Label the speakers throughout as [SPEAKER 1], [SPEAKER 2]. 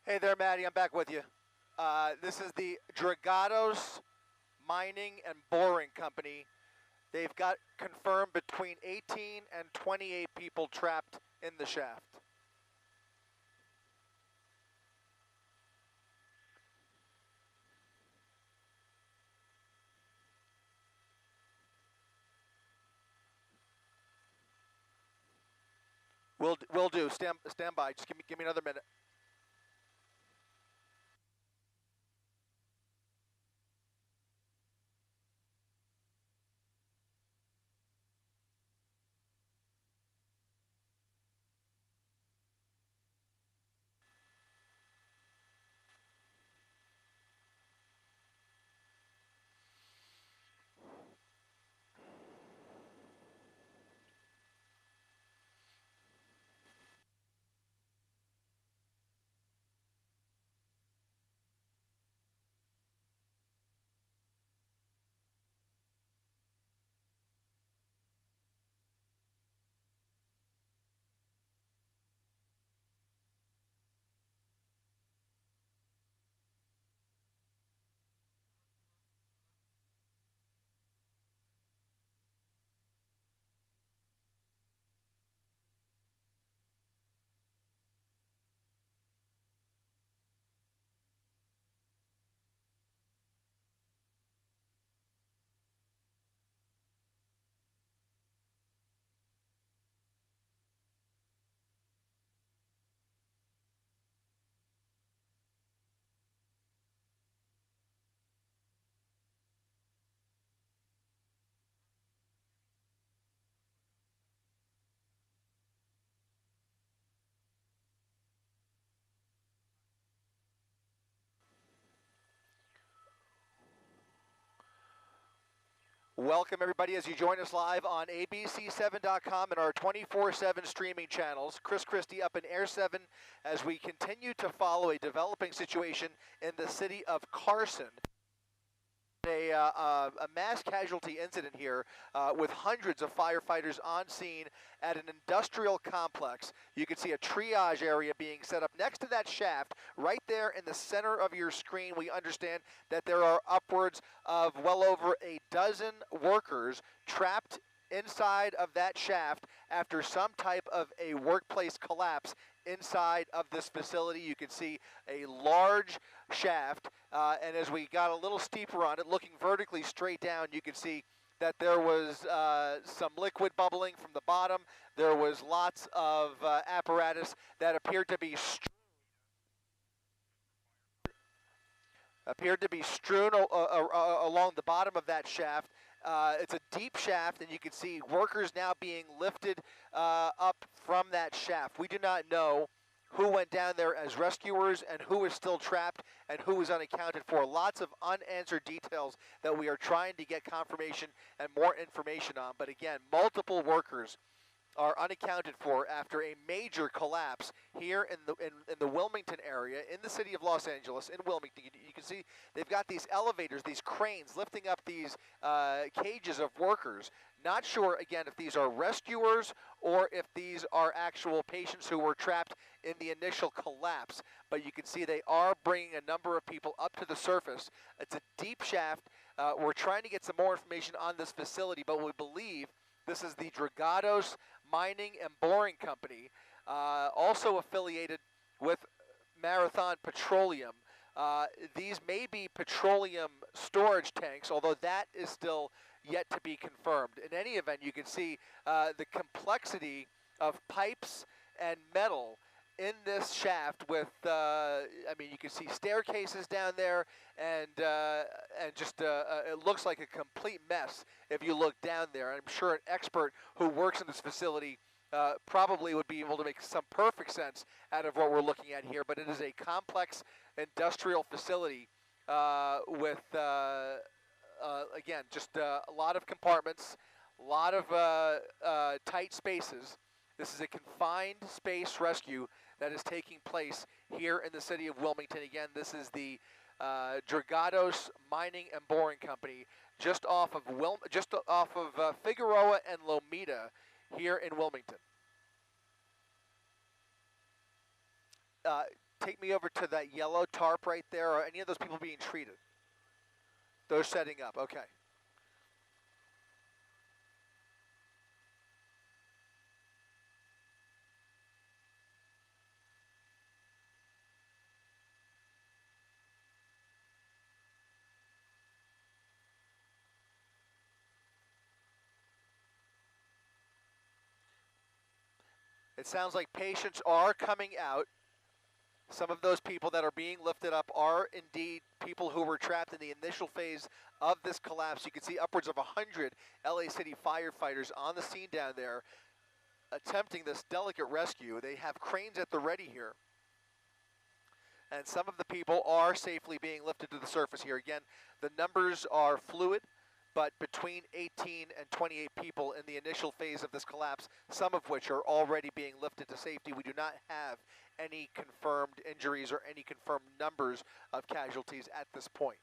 [SPEAKER 1] Hey there, Maddie. I'm back with you. This is the Dragados Mining and Boring Company. They've got confirmed between 18 and 28 people trapped in the shaft. Will do. Stand by. Just give me another minute. Welcome, everybody, as you join us live on abc7.com and our 24/7 streaming channels. Chris Christie up in Air 7 as we continue to follow a developing situation in the city of Carson. A mass casualty incident here with hundreds of firefighters on scene at an industrial complex. You can see a triage area being set up next to that shaft right there in the center of your screen. We understand that there are upwards of well over a dozen workers trapped inside of that shaft after some type of a workplace collapse inside of this facility. You can see a large shaft, and as we got a little steeper on it, looking vertically straight down, you can see that there was some liquid bubbling from the bottom. There was lots of apparatus that appeared to be strewn along the bottom of that shaft. It's a deep shaft, and you can see workers now being lifted up from that shaft. We do not know who went down there as rescuers and who is still trapped and who is unaccounted for. Lots of unanswered details that we are trying to get confirmation and more information on. But again, multiple workers are unaccounted for after a major collapse here in the Wilmington area, in the city of Los Angeles, in Wilmington. You can see they've got these elevators, these cranes lifting up these cages of workers. Not sure, again, if these are rescuers or if these are actual patients who were trapped in the initial collapse. But you can see they are bringing a number of people up to the surface. It's a deep shaft. We're trying to get some more information on this facility, but we believe this is the Dragados Mining and Boring Company, also affiliated with Marathon Petroleum. These may be petroleum storage tanks, although that is still yet to be confirmed. In any event, you can see the complexity of pipes and metal in this shaft with, you can see staircases down there, and just it looks like a complete mess if you look down there. I'm sure an expert who works in this facility probably would be able to make some perfect sense out of what we're looking at here, but it is a complex industrial facility with, again, just a lot of compartments, a lot of tight spaces. This is a confined space rescue that is taking place here in the city of Wilmington. Again, this is the Dragados Mining and Boring Company, just off of Figueroa and Lomita here in Wilmington. Take me over to that yellow tarp right there. Are any of those people being treated? They're setting up. Okay. It sounds like patients are coming out. Some of those people that are being lifted up are indeed people who were trapped in the initial phase of this collapse. You can see upwards of 100 LA City firefighters on the scene down there attempting this delicate rescue. They have cranes at the ready here. And some of the people are safely being lifted to the surface here. Again, the numbers are fluid, but between 18 and 28 people in the initial phase of this collapse, some of which are already being lifted to safety. We do not have any confirmed injuries or any confirmed numbers of casualties at this point.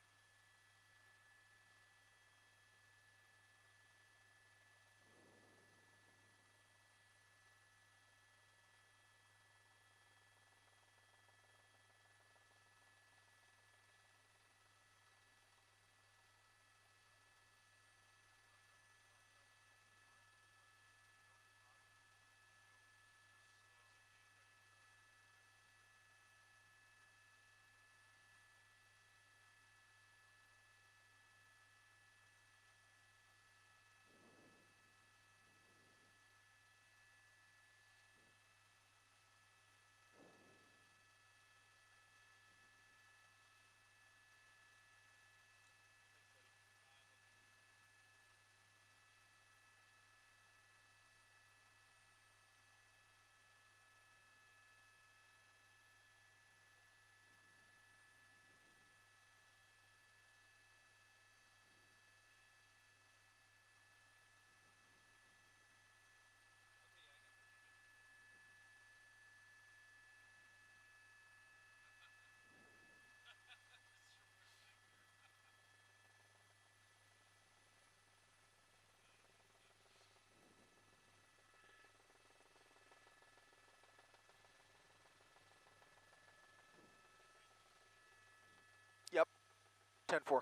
[SPEAKER 1] Yep, 10-4.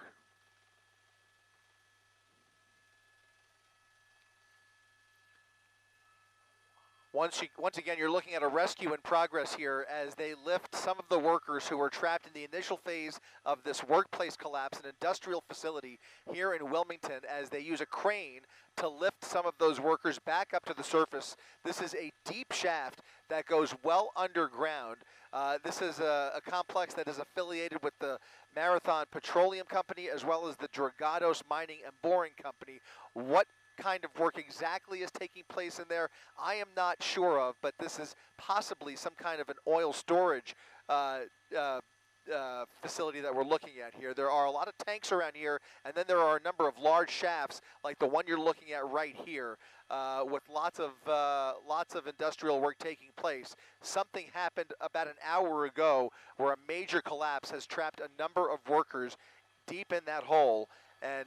[SPEAKER 1] Once again, you're looking at a rescue in progress here as they lift some of the workers who were trapped in the initial phase of this workplace collapse, an industrial facility here in Wilmington, as they use a crane to lift some of those workers back up to the surface. This is a deep shaft that goes well underground. This is a complex that is affiliated with the Marathon Petroleum Company as well as the Dragados Mining and Boring Company. What kind of work exactly is taking place in there, I am not sure of, but this is possibly some kind of an oil storage facility that we're looking at here. There are a lot of tanks around here, and then there are a number of large shafts like the one you're looking at right here, with lots of industrial work taking place. Something happened about an hour ago where a major collapse has trapped a number of workers deep in that hole. And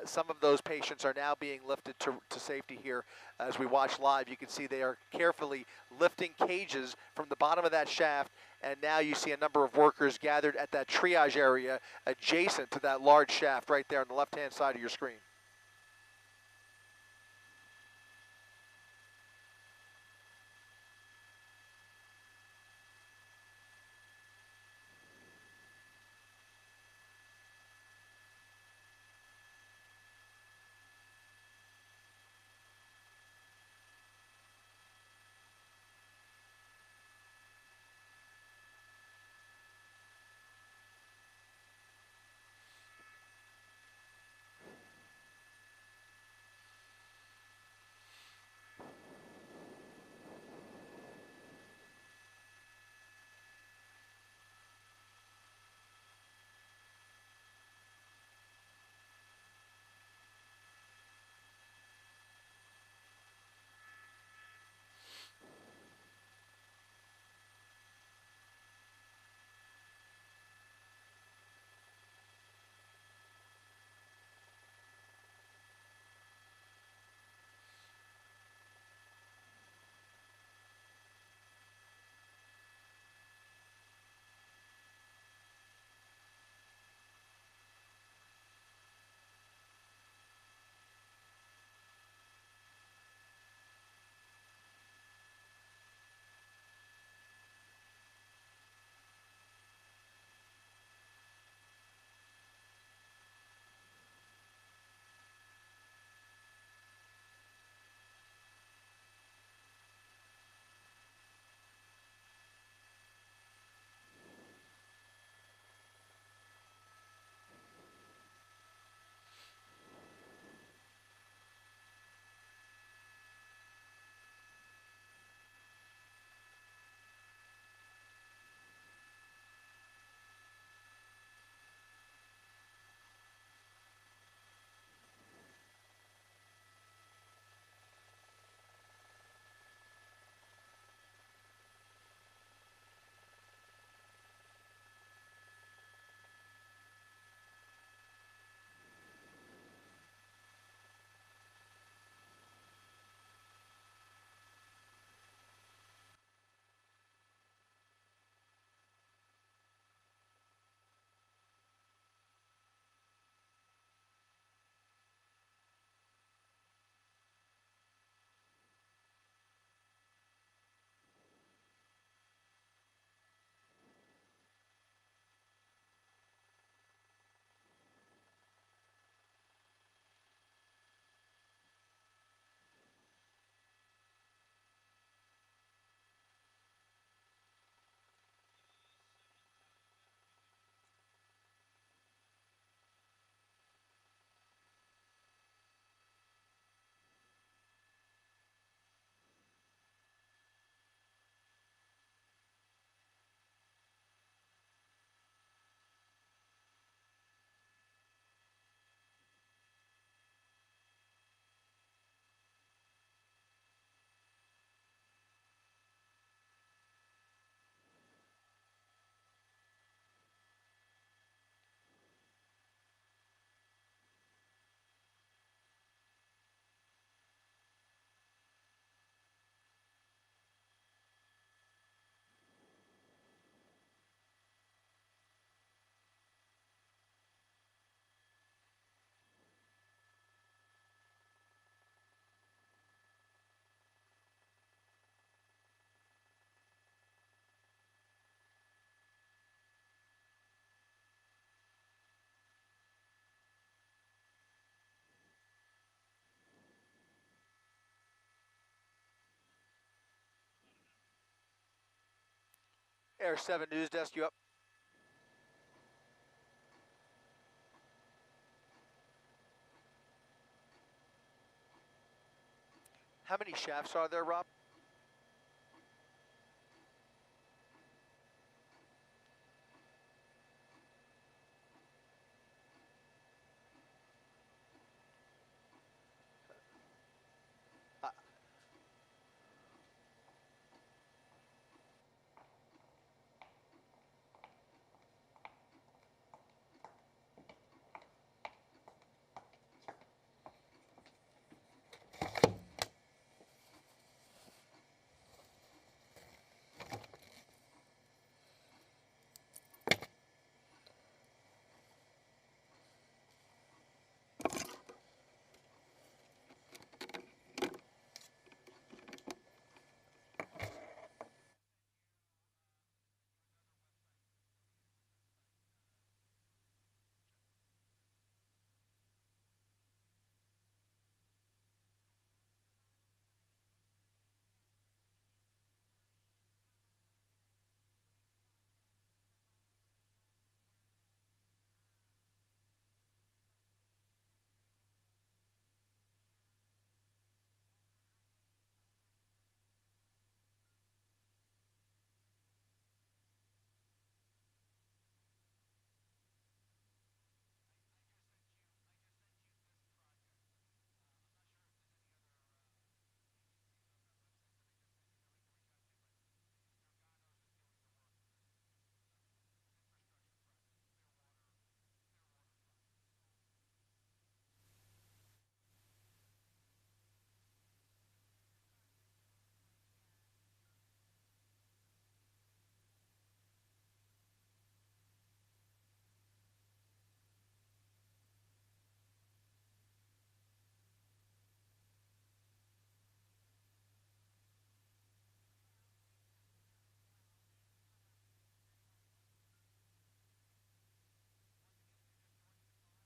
[SPEAKER 1] some of those patients are now being lifted to safety here. As we watch live, you can see they are carefully lifting cages from the bottom of that shaft, and now you see a number of workers gathered at that triage area adjacent to that large shaft right there on the left-hand side of your screen. Air 7 News Desk, you up? How many shafts are there, Rob?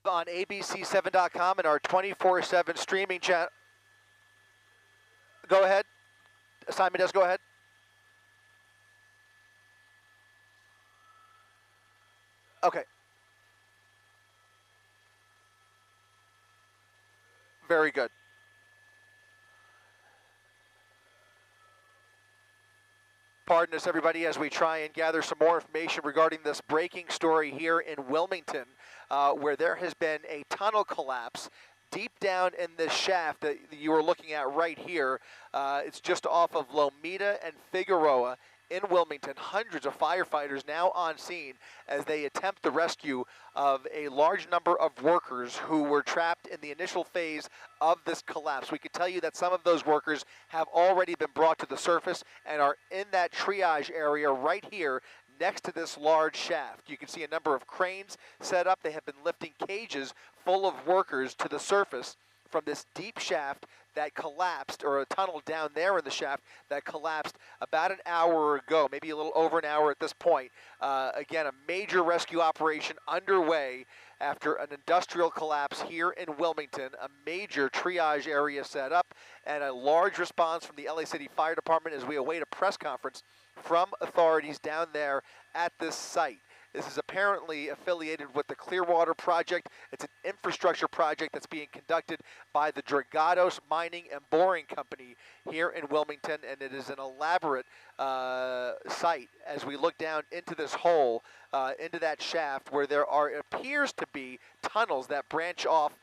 [SPEAKER 1] On abc7.com and our 24/7 streaming channel. Go ahead. Assignment desk, go ahead. Okay. Very good. Pardon us, everybody, as we try and gather some more information regarding this breaking story here in Wilmington, where there has been a tunnel collapse deep down in this shaft that you are looking at right here. It's just off of Lomita and Figueroa in Wilmington. Hundreds of firefighters now on scene as they attempt the rescue of a large number of workers who were trapped in the initial phase of this collapse. We can tell you that some of those workers have already been brought to the surface and are in that triage area right here next to this large shaft. You can see a number of cranes set up. They have been lifting cages full of workers to the surface from this deep shaft that collapsed, or a tunnel down there in the shaft that collapsed about an hour ago, maybe a little over an hour at this point. Again, a major rescue operation underway after an industrial collapse here in Wilmington, a major triage area set up, and a large response from the LA City Fire Department as we await a press conference from authorities down there at this site. This is apparently affiliated with the Clearwater Project. It's an infrastructure project that's being conducted by the Dragados Mining and Boring Company here in Wilmington, and it is an elaborate site as we look down into this hole, into that shaft where there appears to be tunnels that branch off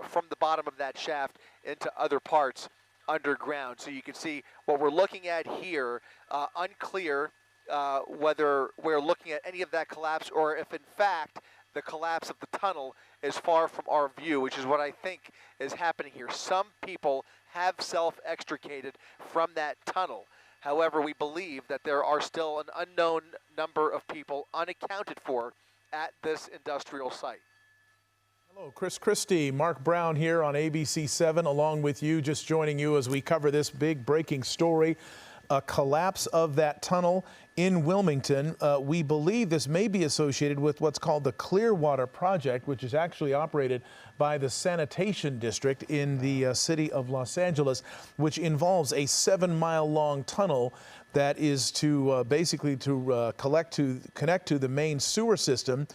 [SPEAKER 1] from the bottom of that shaft into other parts underground. So you can see what we're looking at here, unclear whether we're looking at any of that collapse or if in fact the collapse of the tunnel is far from our view, which is what I think is happening here. Some people have self-extricated from that tunnel. However, we believe that there are still an unknown number of people unaccounted for at this industrial site.
[SPEAKER 2] Hello, Chris Christie, Mark Brown here on ABC7 along with you, just joining you as we cover this big breaking story. A collapse of that tunnel in Wilmington. We believe this may be associated with what's called the Clearwater Project, which is actually operated by the Sanitation District in the city of Los Angeles, which involves a 7-mile-long tunnel that is to basically to connect to the main sewer system,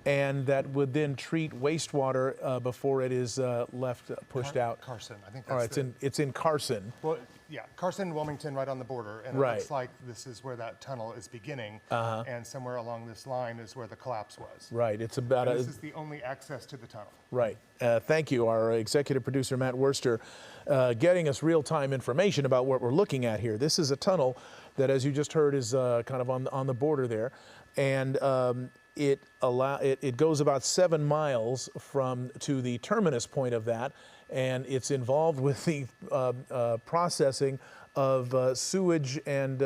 [SPEAKER 2] and that would then treat wastewater before it is pushed out.
[SPEAKER 3] Carson, I think that's
[SPEAKER 2] All right, it's in Carson.
[SPEAKER 3] Well, yeah, Carson and Wilmington right on the border, and it looks like this is where that tunnel is beginning, and somewhere along this line is where the collapse was.
[SPEAKER 2] Right, it's about
[SPEAKER 3] this is the only access to the tunnel.
[SPEAKER 2] Right. Thank you, our executive producer, Matt Worster, getting us real-time information about what we're looking at here. This is a tunnel that, as you just heard, is kind of on the border there, and it goes about 7 miles to the terminus point of that, and it's involved with the processing of sewage and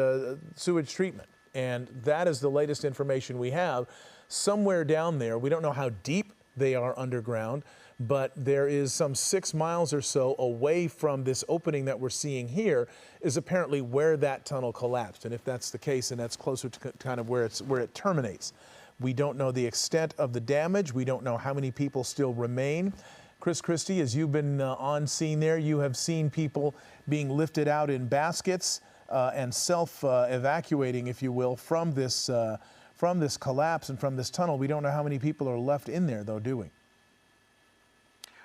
[SPEAKER 2] sewage treatment. And that is the latest information we have. Somewhere down there, we don't know how deep they are underground, but there is some 6 miles or so away from this opening that we're seeing here is apparently where that tunnel collapsed. And if that's the case, then that's closer to kind of where it terminates. We don't know the extent of the damage. We don't know how many people still remain. Chris Christie, as you've been on scene there, you have seen people being lifted out in baskets and self-evacuating, if you will, from this collapse and from this tunnel. We don't know how many people are left in there, though, do we?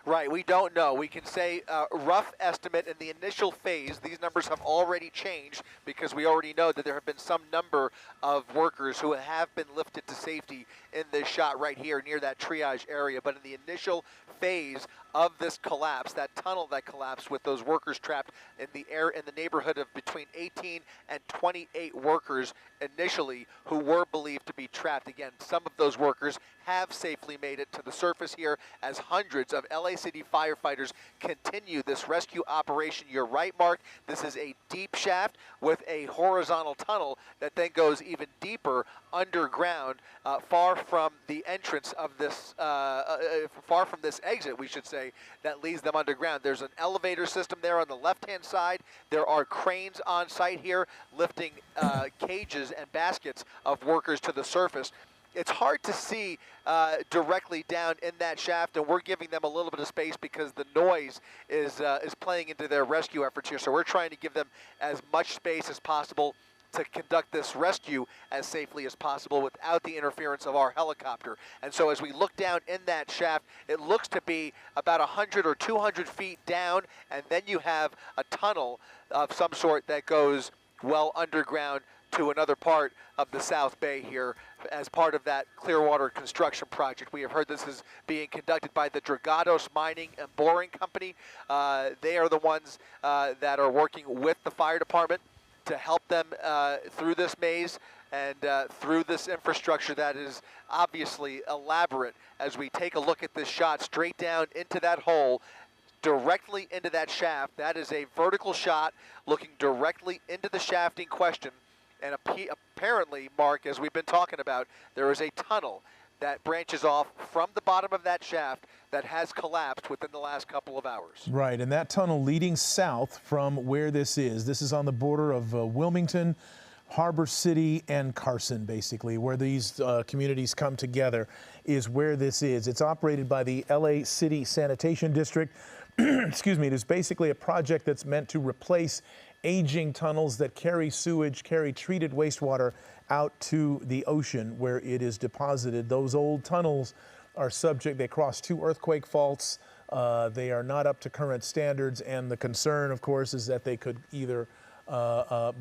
[SPEAKER 1] Right, we don't know. We can say rough estimate in the initial phase. These numbers have already changed because we already know that there have been some number of workers who have been lifted to safety in this shot right here near that triage area. But in the initial phase of this collapse, that tunnel that collapsed with those workers trapped in the neighborhood of between 18 and 28 workers initially who were believed to be trapped. Again, some of those workers have safely made it to the surface here as hundreds of LA City firefighters continue this rescue operation. You're right, Mark. This is a deep shaft with a horizontal tunnel that then goes even deeper underground, far from the entrance of this, far from this exit, we should say, that leads them underground. There's an elevator system there on the left-hand side. There are cranes on site here lifting cages and baskets of workers to the surface. It's hard to see directly down in that shaft, and we're giving them a little bit of space because the noise is playing into their rescue efforts here. So we're trying to give them as much space as possible to conduct this rescue as safely as possible without the interference of our helicopter. And so as we look down in that shaft, it looks to be about 100 or 200 feet down, and then you have a tunnel of some sort that goes well underground to another part of the South Bay here as part of that Clearwater construction project. We have heard this is being conducted by the Dragados Mining and Boring Company. They are the ones that are working with the fire department to help them through this maze and through this infrastructure that is obviously elaborate. As we take a look at this shot straight down into that hole, directly into that shaft, that is a vertical shot looking directly into the shaft in question. And apparently, Mark, as we've been talking about, there is a tunnel that branches off from the bottom of that shaft that has collapsed within the last couple of hours.
[SPEAKER 2] Right, and that tunnel leading south from where this is on the border of Wilmington, Harbor City, and Carson, basically, where these communities come together, is where this is. It's operated by the LA City Sanitation District. Excuse me, it is basically a project that's meant to replace aging tunnels that carry sewage, carry treated wastewater out to the ocean where it is deposited. Those old tunnels are subject, they cross 2 earthquake faults. They are not up to current standards, and the concern, of course, is that they could either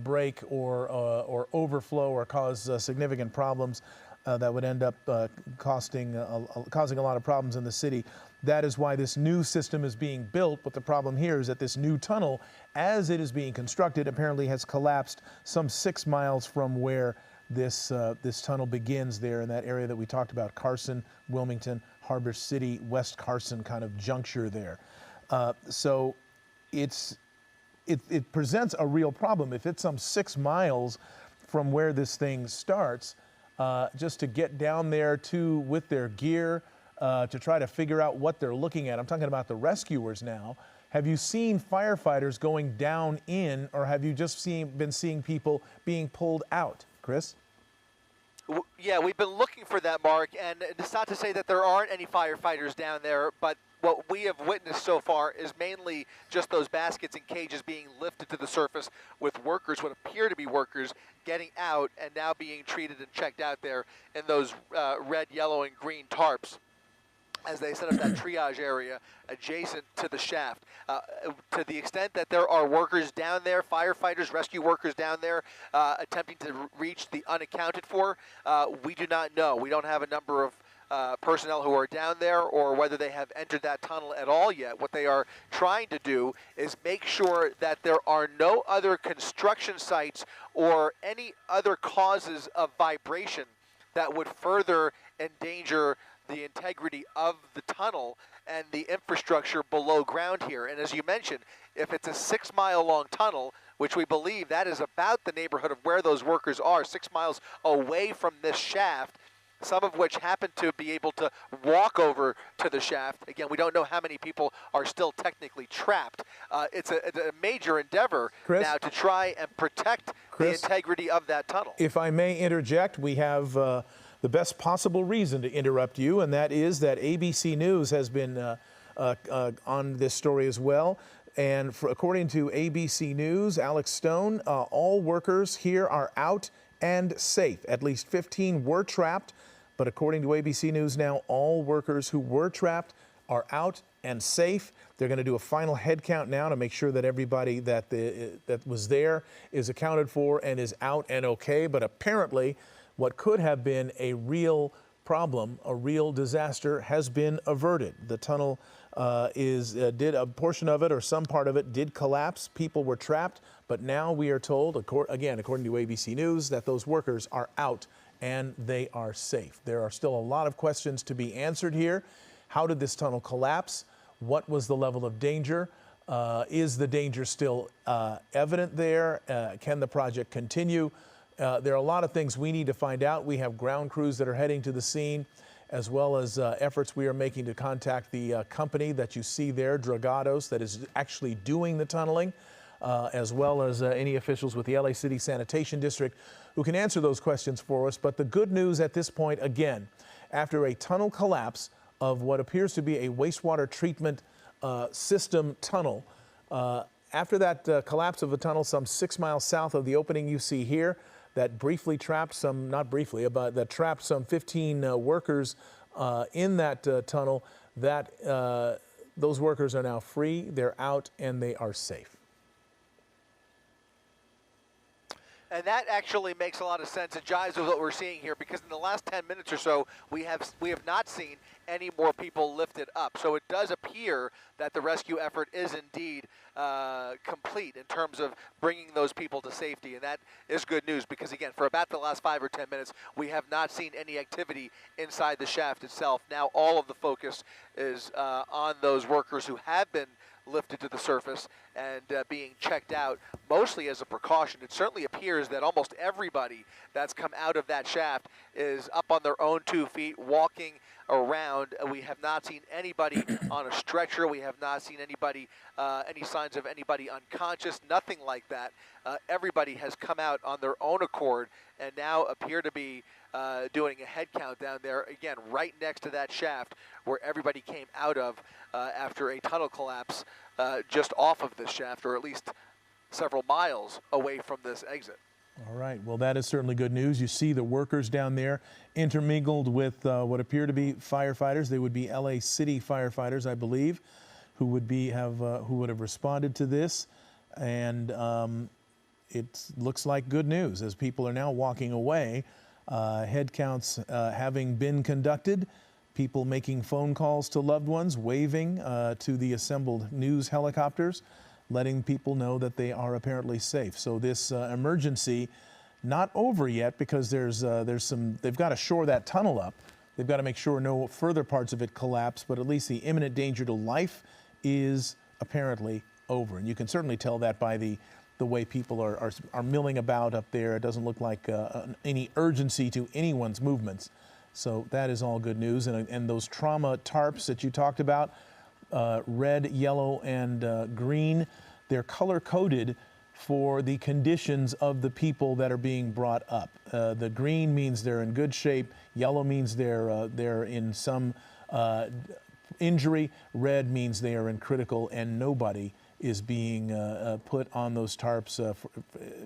[SPEAKER 2] break or overflow or cause significant problems that would end up causing a lot of problems in the city. That is why this new system is being built, but the problem here is that this new tunnel, as it is being constructed, apparently has collapsed some 6 miles from where this tunnel begins there in that area that we talked about, Carson, Wilmington, Harbor City, West Carson kind of juncture there. So it presents a real problem. If it's some 6 miles from where this thing starts, just to get down there with their gear, to try to figure out what they're looking at. I'm talking about the rescuers now. Have you seen firefighters going down in, or have you just been seeing people being pulled out, Chris?
[SPEAKER 1] Yeah, we've been looking for that, Mark, and it's not to say that there aren't any firefighters down there, but what we have witnessed so far is mainly just those baskets and cages being lifted to the surface with workers, what appear to be workers, getting out and now being treated and checked out there in those red, yellow, and green tarps as they set up that triage area adjacent to the shaft. To the extent that there are workers down there, firefighters, rescue workers down there attempting to reach the unaccounted for, we do not know. We don't have a number of personnel who are down there or whether they have entered that tunnel at all yet. What they are trying to do is make sure that there are no other construction sites or any other causes of vibration that would further endanger the integrity of the tunnel and the infrastructure below ground here. And as you mentioned, if it's a 6-mile-long tunnel, which we believe that is about the neighborhood of where those workers are, 6 miles away from this shaft, some of which happen to be able to walk over to the shaft. Again, we don't know how many people are still technically trapped. It's a major endeavor, Chris, now to try and protect the integrity of that tunnel.
[SPEAKER 2] If I may interject, we have the best possible reason to interrupt you, and that is that ABC News has been on this story as well. And according to ABC News, Alex Stone, all workers here are out and safe. At least 15 were trapped, but according to ABC News now, all workers who were trapped are out and safe. They're going to do a final head count now to make sure that everybody that was there is accounted for and is out and okay. But apparently, what could have been a real problem, a real disaster, has been averted. The tunnel did a portion of it or some part of it did collapse. People were trapped, but now we are told, again, according to ABC News, that those workers are out and they are safe. There are still a lot of questions to be answered here. How did this tunnel collapse? What was the level of danger? Is the danger still evident there? Can the project continue? There are a lot of things we need to find out. We have ground crews that are heading to the scene, as well as efforts we are making to contact the company that you see there, Dragados, that is actually doing the tunneling, as well as any officials with the LA City Sanitation District who can answer those questions for us. But the good news at this point, again, after a tunnel collapse of what appears to be a wastewater treatment system tunnel, after that collapse of the tunnel some 6 miles south of the opening you see here, that briefly trapped some, not briefly, but that trapped some 15 workers in that tunnel, that those workers are now free, they're out, and they are safe.
[SPEAKER 1] And that actually makes a lot of sense and jives with what we're seeing here, because in the last 10 minutes or so, we have not seen any more people lifted up. So it does appear that the rescue effort is indeed complete in terms of bringing those people to safety. And that is good news, because again, for about the last 5 or 10 minutes, we have not seen any activity inside the shaft itself. Now all of the focus is on those workers who have been lifted to the surface and being checked out, mostly as a precaution. It certainly appears that almost everybody that's come out of that shaft is up on their own 2 feet, walking around. We have not seen anybody on a stretcher. We have not seen anybody, any signs of anybody unconscious, nothing like that. Everybody has come out on their own accord and now appear to be doing a head count down there, again, right next to that shaft where everybody came out of after a tunnel collapse just off of this shaft, or at least several miles away from this exit.
[SPEAKER 2] All right, well, that is certainly good news. You see the workers down there intermingled with what appear to be firefighters. They would be LA City firefighters, I believe, who would have responded to this. And it looks like good news as people are now walking away. Head counts having been conducted, people making phone calls to loved ones, waving to the assembled news helicopters, letting people know that they are apparently safe. So this emergency, not over yet, because there's some, they've got to shore that tunnel up. They've got to make sure no further parts of it collapse, but at least the imminent danger to life is apparently over. And you can certainly tell that by the way people are milling about up there. It doesn't look like any urgency to anyone's movements. So that is all good news. And those trauma tarps that you talked about, red, yellow, and green, they're color-coded for the conditions of the people that are being brought up. The green means they're in good shape. Yellow means they're in some injury. Red means they are in critical, and nobody is being put on those tarps,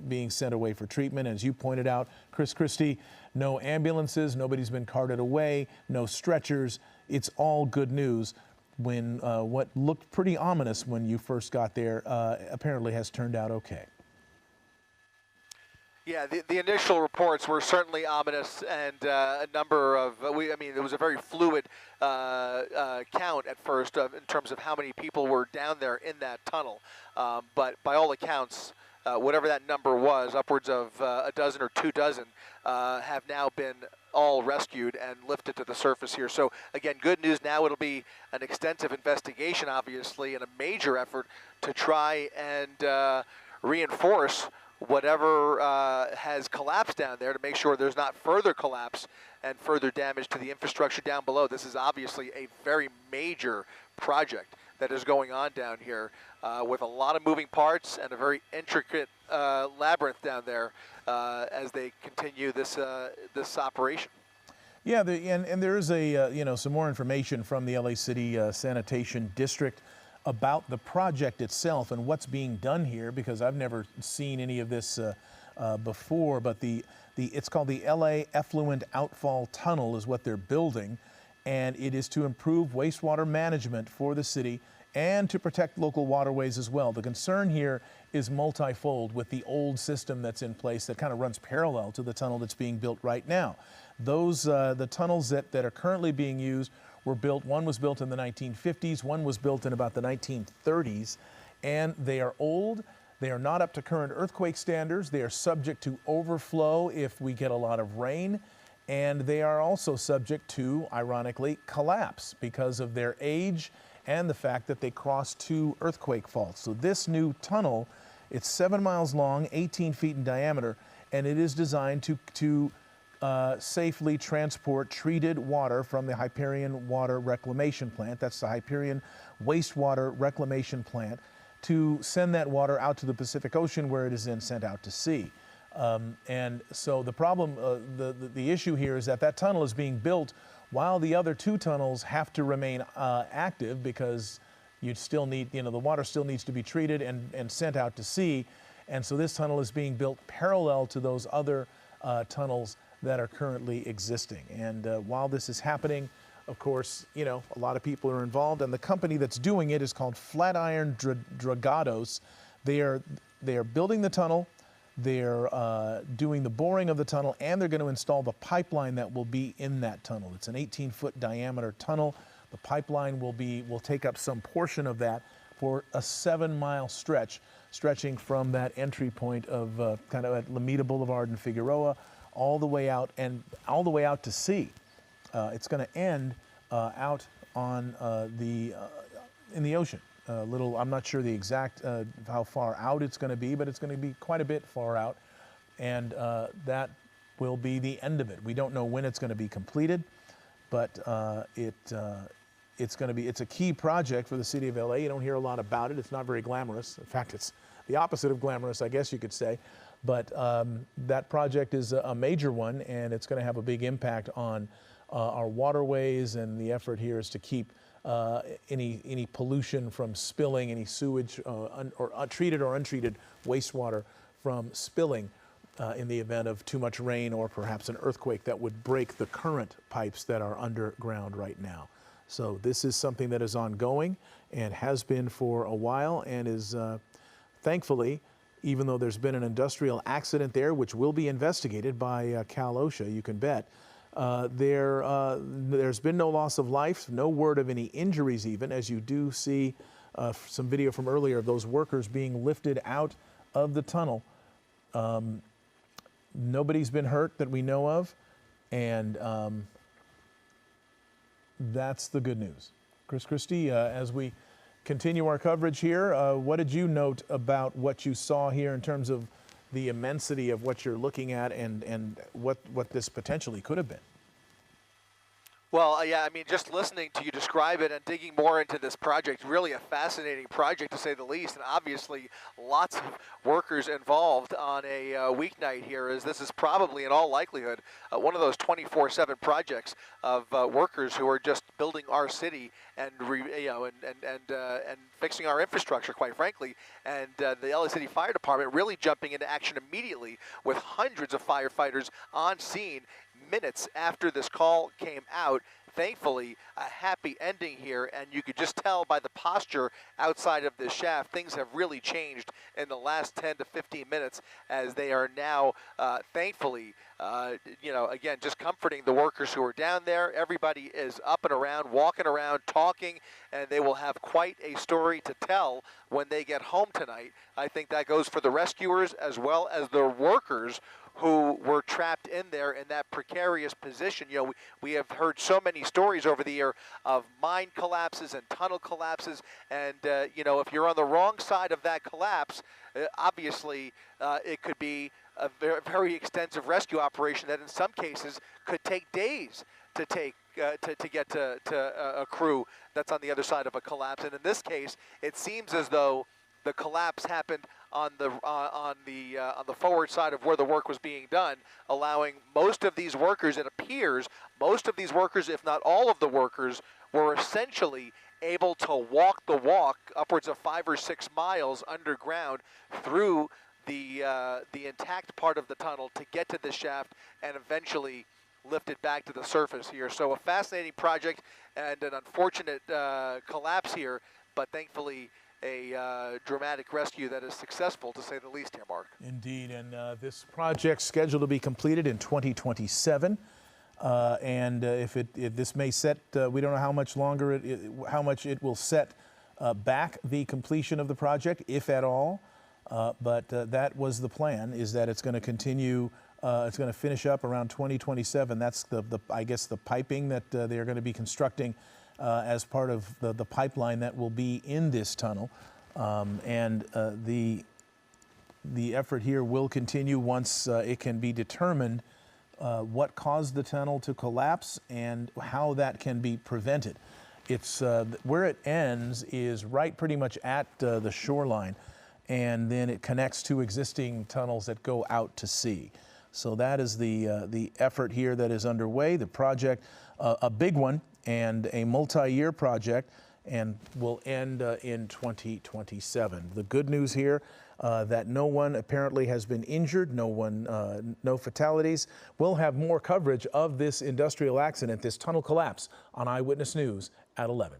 [SPEAKER 2] being sent away for treatment. As you pointed out, Chris Christie, no ambulances, nobody's been carted away, no stretchers. It's all good news when what looked pretty ominous when you first got there apparently has turned out okay.
[SPEAKER 1] Yeah, the initial reports were certainly ominous, and a number of, I mean, there was a very fluid count at first in terms of how many people were down there in that tunnel. But by all accounts, whatever that number was, upwards of a dozen or 2 dozen, have now been all rescued and lifted to the surface here. So again, good news now. It'll be an extensive investigation, obviously, and a major effort to try and reinforce whatever has collapsed down there to make sure there's not further collapse and further damage to the infrastructure down below. This is obviously a very major project that is going on down here with a lot of moving parts and a very intricate labyrinth down there as they continue this this operation.
[SPEAKER 2] Yeah, and there is a some more information from the LA City Sanitation District about the project itself and what's being done here, because I've never seen any of this before. But it's called the LA Effluent Outfall Tunnel is what they're building, and it is to improve wastewater management for the city and to protect local waterways as well. The concern here is multifold with the old system that's in place that kind of runs parallel to the tunnel that's being built right now. Those the tunnels that are currently being used were built. One was built in the 1950s, one was built in about the 1930s, and they are old. They are not up to current earthquake standards. They are subject to overflow if we get a lot of rain, and they are also subject to, ironically, collapse because of their age and the fact that they cross 2 earthquake faults. So this new tunnel, it's 7 miles long, 18 feet in diameter, and it is designed to safely transport treated water from the Hyperion Water Reclamation Plant, that's the Hyperion Wastewater Reclamation Plant, to send that water out to the Pacific Ocean where it is then sent out to sea. And so the problem, the issue here is that tunnel is being built while the other 2 tunnels have to remain active, because you still need, the water still needs to be treated and sent out to sea. And so this tunnel is being built parallel to those other tunnels that are currently existing. And while this is happening, of course, a lot of people are involved, and the company that's doing it is called Flatiron Dragados. They are building the tunnel, they're doing the boring of the tunnel, and they're going to install the pipeline that will be in that tunnel. It's an 18-foot diameter tunnel. The pipeline will take up some portion of that for a 7-mile stretch, stretching from that entry point of kind of at Lameda Boulevard and Figueroa all the way out to sea. It's going to end out on in the ocean. I'm not sure the exact how far out it's going to be, but it's going to be quite a bit far out, and that will be the end of it. We don't know when it's going to be completed, but it's a key project for the city of LA. You don't hear a lot about it. It's not very glamorous. In fact, it's the opposite of glamorous, I guess you could say. But that project is a major one, and it's going to have a big impact on our waterways, and the effort here is to keep any pollution from spilling, any sewage or treated or untreated wastewater from spilling in the event of too much rain or perhaps an earthquake that would break the current pipes that are underground right now. So this is something that is ongoing and has been for a while, and is thankfully, even though there's been an industrial accident there, which will be investigated by Cal OSHA, you can bet, there's been no loss of life, no word of any injuries even, as you do see some video from earlier of those workers being lifted out of the tunnel. Nobody's been hurt that we know of, and that's the good news. Chris Christie, as we continue our coverage here, what did you note about what you saw here in terms of the immensity of what you're looking at and what this potentially could have been?
[SPEAKER 1] Well, yeah, I mean, just listening to you describe it and digging more into this project, really a fascinating project to say the least, and obviously lots of workers involved on a weeknight here, as this is probably in all likelihood one of those 24/7 projects of workers who are just building our city and and fixing our infrastructure, quite frankly, and the LA City Fire Department really jumping into action immediately with hundreds of firefighters on scene minutes after this call came out. Thankfully, a happy ending here, and you could just tell by the posture outside of this shaft, things have really changed in the last 10 to 15 minutes as they are now, thankfully, again, just comforting the workers who are down there. Everybody is up and around, walking around, talking, and they will have quite a story to tell when they get home tonight. I think that goes for the rescuers as well as the workers who were trapped in there in that precarious position. We have heard so many stories over the year of mine collapses and tunnel collapses, and if you're on the wrong side of that collapse, obviously it could be a very, very extensive rescue operation that in some cases could take days to get to a crew that's on the other side of a collapse. And in this case, it seems as though the collapse happened on the forward side of where the work was being done, allowing most of these workers, it appears, most of these workers, if not all of the workers, were essentially able to walk the walk upwards of 5 or 6 miles underground through the intact part of the tunnel to get to the shaft and eventually lift it back to the surface here. So a fascinating project and an unfortunate collapse here, but thankfully a dramatic rescue that is successful, to say the least here, Mark.
[SPEAKER 2] Indeed, and this project's scheduled to be completed in 2027. And if this may set, we don't know how much longer how much it will set back the completion of the project, if at all. But that was the plan, is that it's going to continue. It's going to finish up around 2027. That's I guess the piping that they're going to be constructing as part of the pipeline that will be in this tunnel. And the effort here will continue once it can be determined what caused the tunnel to collapse and how that can be prevented. It's where it ends is right pretty much at the shoreline, and then it connects to existing tunnels that go out to sea. So that is the effort here that is underway. The project, a big one and a multi-year project, and will end in 2027. The good news here, that no one apparently has been injured, no fatalities. We'll have more coverage of this industrial accident, this tunnel collapse, on Eyewitness News at 11.